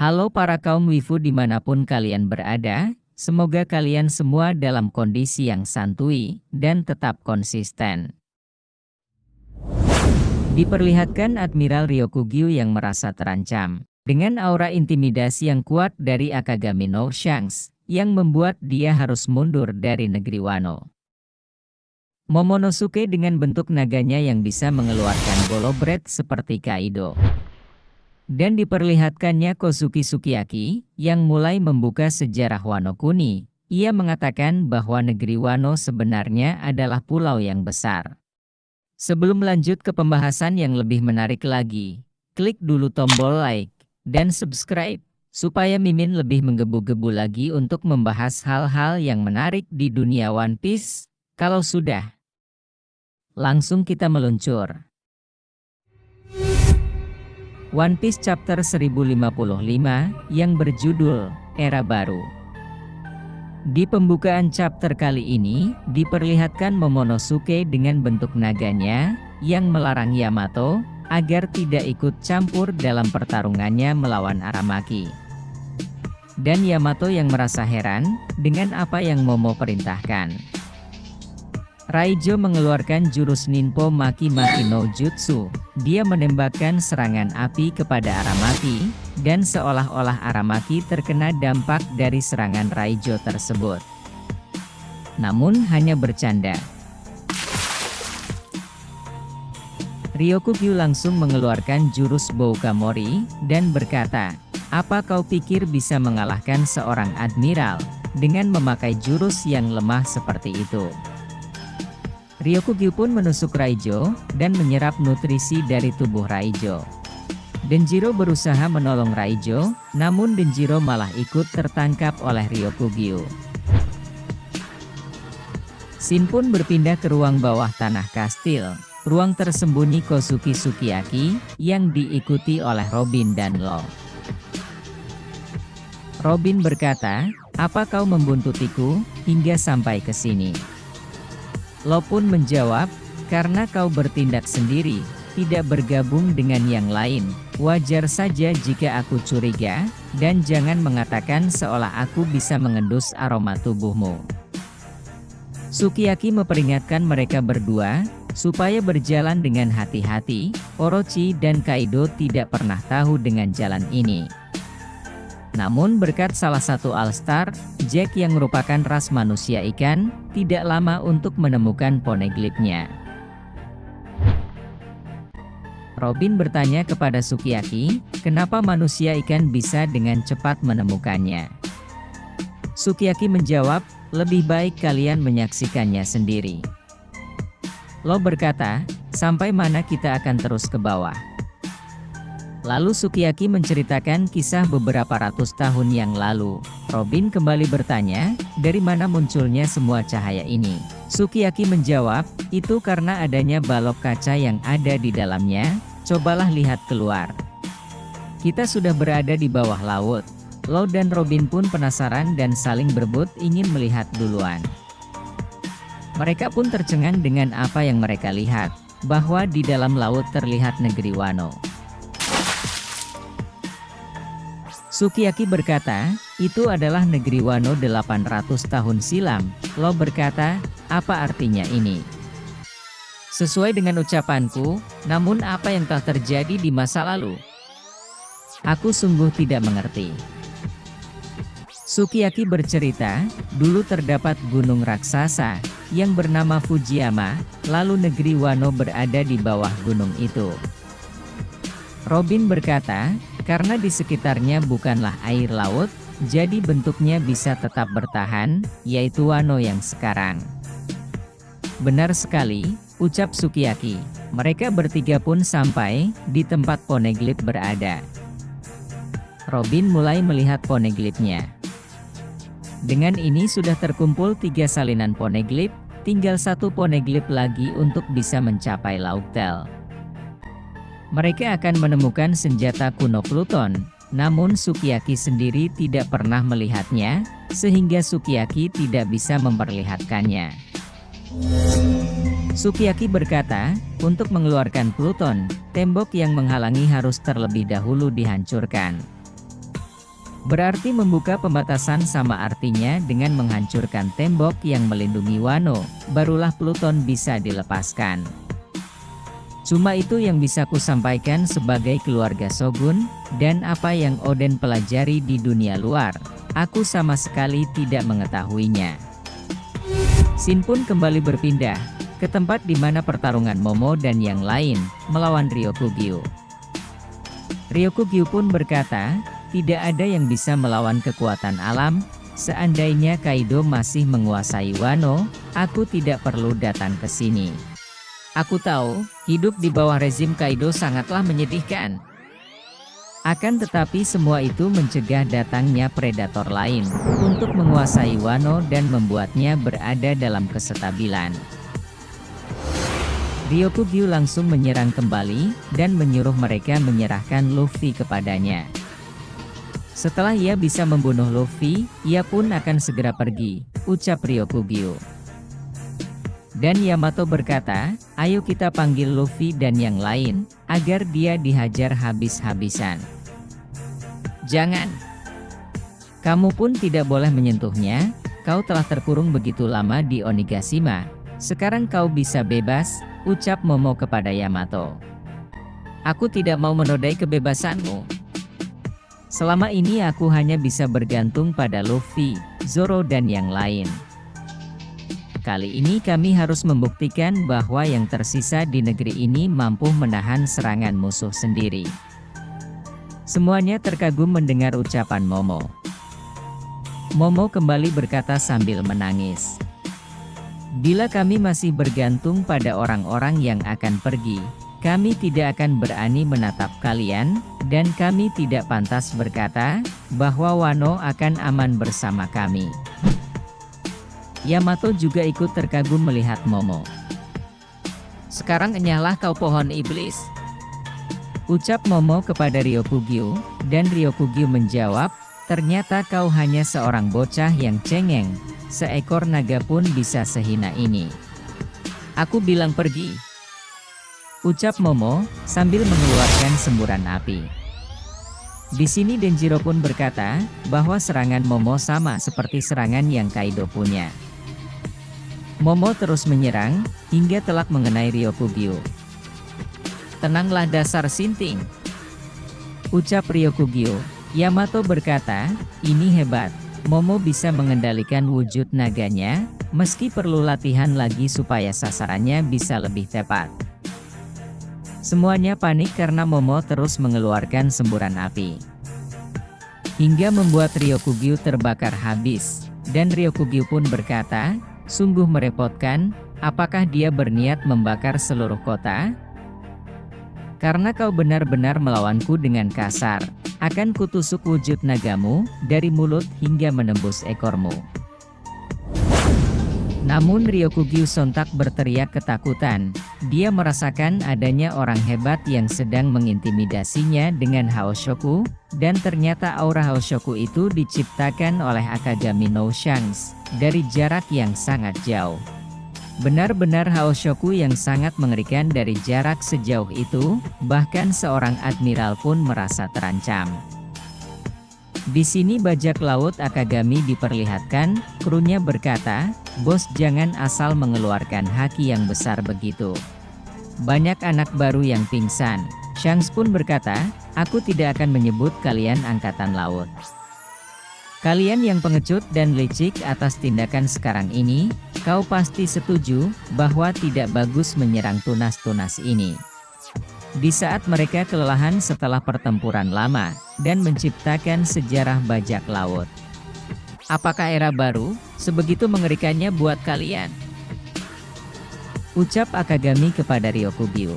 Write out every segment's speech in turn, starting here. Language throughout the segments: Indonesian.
Halo para kaum wifu dimanapun kalian berada, semoga kalian semua dalam kondisi yang santuy dan tetap konsisten. Diperlihatkan Admiral Ryokugyu yang merasa terancam, dengan aura intimidasi yang kuat dari Akagami no Shanks, yang membuat dia harus mundur dari negeri Wano. Momonosuke dengan bentuk naganya yang bisa mengeluarkan golobret seperti Kaido. Dan diperlihatkannya Kozuki Sukiyaki, yang mulai membuka sejarah Wano Kuni. Ia mengatakan bahwa negeri Wano sebenarnya adalah pulau yang besar. Sebelum lanjut ke pembahasan yang lebih menarik lagi, klik dulu tombol like dan subscribe, supaya Mimin lebih menggebu-gebu lagi untuk membahas hal-hal yang menarik di dunia One Piece. Kalau sudah, langsung kita meluncur. One Piece Chapter 1055 yang berjudul Era Baru. Di pembukaan chapter kali ini, diperlihatkan Momonosuke dengan bentuk naganya yang melarang Yamato agar tidak ikut campur dalam pertarungannya melawan Aramaki. Dan Yamato yang merasa heran dengan apa yang Momo perintahkan. Raijo mengeluarkan jurus Ninpo Maki Maki no Jutsu. Dia menembakkan serangan api kepada Aramaki, dan seolah-olah Aramaki terkena dampak dari serangan Raijo tersebut. Namun hanya bercanda. Ryokugyu langsung mengeluarkan jurus Boukamori, dan berkata, "Apa kau pikir bisa mengalahkan seorang admiral, dengan memakai jurus yang lemah seperti itu?" Ryokugyu pun menusuk Raijo, dan menyerap nutrisi dari tubuh Raijo. Denjiro berusaha menolong Raijo, namun Denjiro malah ikut tertangkap oleh Ryokugyu. Shin pun berpindah ke ruang bawah tanah kastil, ruang tersembunyi Kozuki Sukiyaki, yang diikuti oleh Robin dan Law. Robin berkata, "Apa kau membuntutiku, hingga sampai ke sini?" Lo pun menjawab, "Karena kau bertindak sendiri, tidak bergabung dengan yang lain. Wajar saja jika aku curiga, dan jangan mengatakan seolah aku bisa mengendus aroma tubuhmu." Sukiyaki memperingatkan mereka berdua, supaya berjalan dengan hati-hati. Orochi dan Kaido tidak pernah tahu dengan jalan ini. Namun berkat salah satu All-Star, Jack yang merupakan ras manusia ikan, tidak lama untuk menemukan poneglyphnya. Robin bertanya kepada Sukiyaki, kenapa manusia ikan bisa dengan cepat menemukannya. Sukiyaki menjawab, lebih baik kalian menyaksikannya sendiri. Lo berkata, sampai mana kita akan terus ke bawah? Lalu Sukiyaki menceritakan kisah beberapa ratus tahun yang lalu. Robin kembali bertanya, dari mana munculnya semua cahaya ini? Sukiyaki menjawab, itu karena adanya balok kaca yang ada di dalamnya, cobalah lihat keluar. Kita sudah berada di bawah laut. Law dan Robin pun penasaran dan saling berebut ingin melihat duluan. Mereka pun tercengang dengan apa yang mereka lihat, bahwa di dalam laut terlihat negeri Wano. Sukiyaki berkata, itu adalah negeri Wano 800 tahun silam. Lo berkata, apa artinya ini? Sesuai dengan ucapanku, namun apa yang telah terjadi di masa lalu? Aku sungguh tidak mengerti. Sukiyaki bercerita, dulu terdapat gunung raksasa, yang bernama Fujiyama, lalu negeri Wano berada di bawah gunung itu. Robin berkata, karena di sekitarnya bukanlah air laut, jadi bentuknya bisa tetap bertahan, yaitu Wano yang sekarang. Benar sekali, ucap Sukiyaki. Mereka bertiga pun sampai di tempat poneglyph berada. Robin mulai melihat poneglyphnya. Dengan ini sudah terkumpul 3 salinan poneglyph, tinggal 1 poneglyph lagi untuk bisa mencapai Laugtel. Mereka akan menemukan senjata kuno Pluton, namun Sukiyaki sendiri tidak pernah melihatnya, sehingga Sukiyaki tidak bisa memperlihatkannya. Sukiyaki berkata, untuk mengeluarkan Pluton, tembok yang menghalangi harus terlebih dahulu dihancurkan. Berarti membuka pembatasan sama artinya dengan menghancurkan tembok yang melindungi Wano, barulah Pluton bisa dilepaskan. Cuma itu yang bisa kusampaikan sebagai keluarga Shogun, dan apa yang Oden pelajari di dunia luar, aku sama sekali tidak mengetahuinya. Shin pun kembali berpindah ke tempat di mana pertarungan Momo dan yang lain melawan Ryokugyu. Ryokugyu pun berkata, tidak ada yang bisa melawan kekuatan alam. Seandainya Kaido masih menguasai Wano, aku tidak perlu datang ke sini. Aku tahu, hidup di bawah rezim Kaido sangatlah menyedihkan. Akan tetapi semua itu mencegah datangnya predator lain untuk menguasai Wano dan membuatnya berada dalam kestabilan. Ryokugyu langsung menyerang kembali dan menyuruh mereka menyerahkan Luffy kepadanya. Setelah ia bisa membunuh Luffy, ia pun akan segera pergi, ucap Ryokugyu. Dan Yamato berkata, ayo kita panggil Luffy dan yang lain, agar dia dihajar habis-habisan. Jangan. Kamu pun tidak boleh menyentuhnya, kau telah terkurung begitu lama di Onigashima. Sekarang kau bisa bebas, ucap Momo kepada Yamato. Aku tidak mau menodai kebebasanmu. Selama ini aku hanya bisa bergantung pada Luffy, Zoro dan yang lain. Kali ini kami harus membuktikan bahwa yang tersisa di negeri ini mampu menahan serangan musuh sendiri. Semuanya terkagum mendengar ucapan Momo. Momo kembali berkata sambil menangis. Bila kami masih bergantung pada orang-orang yang akan pergi, kami tidak akan berani menatap kalian, dan kami tidak pantas berkata bahwa Wano akan aman bersama kami. Yamato juga ikut terkagum melihat Momo. Sekarang enyahlah kau pohon iblis, ucap Momo kepada Ryokugyu, dan Ryokugyu menjawab, ternyata kau hanya seorang bocah yang cengeng, seekor naga pun bisa sehina ini. Aku bilang pergi, ucap Momo, sambil mengeluarkan semburan api. Di sini Denjiro pun berkata, bahwa serangan Momo sama seperti serangan yang Kaido punya. Momo terus menyerang, hingga telak mengenai Ryokugyu. Tenanglah dasar sinting, ucap Ryokugyu. Yamato berkata, ini hebat, Momo bisa mengendalikan wujud naganya, meski perlu latihan lagi supaya sasarannya bisa lebih tepat. Semuanya panik karena Momo terus mengeluarkan semburan api, hingga membuat Ryokugyu terbakar habis, dan Ryokugyu pun berkata, sungguh merepotkan, apakah dia berniat membakar seluruh kota? Karena kau benar-benar melawanku dengan kasar, akan kutusuk wujud nagamu, dari mulut hingga menembus ekormu. Namun Ryokugyu sontak berteriak ketakutan, dia merasakan adanya orang hebat yang sedang mengintimidasinya dengan Haoshoku, dan ternyata aura Haoshoku itu diciptakan oleh Akagami no Shanks, dari jarak yang sangat jauh. Benar-benar Haoshoku yang sangat mengerikan dari jarak sejauh itu, bahkan seorang admiral pun merasa terancam. Di sini bajak laut Akagami diperlihatkan, krunya berkata, bos jangan asal mengeluarkan haki yang besar begitu. Banyak anak baru yang pingsan. Shanks pun berkata, aku tidak akan menyebut kalian angkatan laut. Kalian yang pengecut dan licik atas tindakan sekarang ini, kau pasti setuju bahwa tidak bagus menyerang tunas-tunas ini. Di saat mereka kelelahan setelah pertempuran lama, dan menciptakan sejarah bajak laut. Apakah era baru, sebegitu mengerikannya buat kalian? Ucap Akagami kepada Ryokugyu.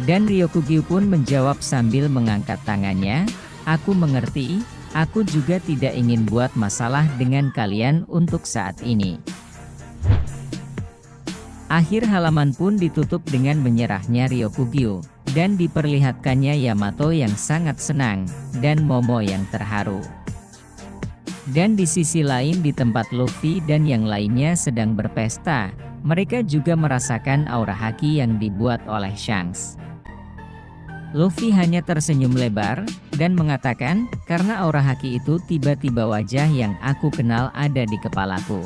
Dan Ryokugyu pun menjawab sambil mengangkat tangannya, aku mengerti, aku juga tidak ingin buat masalah dengan kalian untuk saat ini. Akhir halaman pun ditutup dengan menyerahnya Ryokugyu, dan diperlihatkannya Yamato yang sangat senang, dan Momo yang terharu. Dan di sisi lain di tempat Luffy dan yang lainnya sedang berpesta, mereka juga merasakan aura haki yang dibuat oleh Shanks. Luffy hanya tersenyum lebar, dan mengatakan, karena aura haki itu tiba-tiba wajah yang aku kenal ada di kepalaku.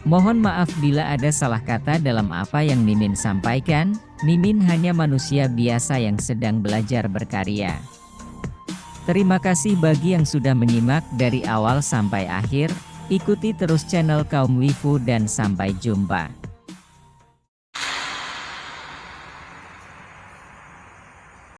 Mohon maaf bila ada salah kata dalam apa yang Mimin sampaikan, Mimin hanya manusia biasa yang sedang belajar berkarya. Terima kasih bagi yang sudah menyimak dari awal sampai akhir, ikuti terus channel Kaum Wifu dan sampai jumpa.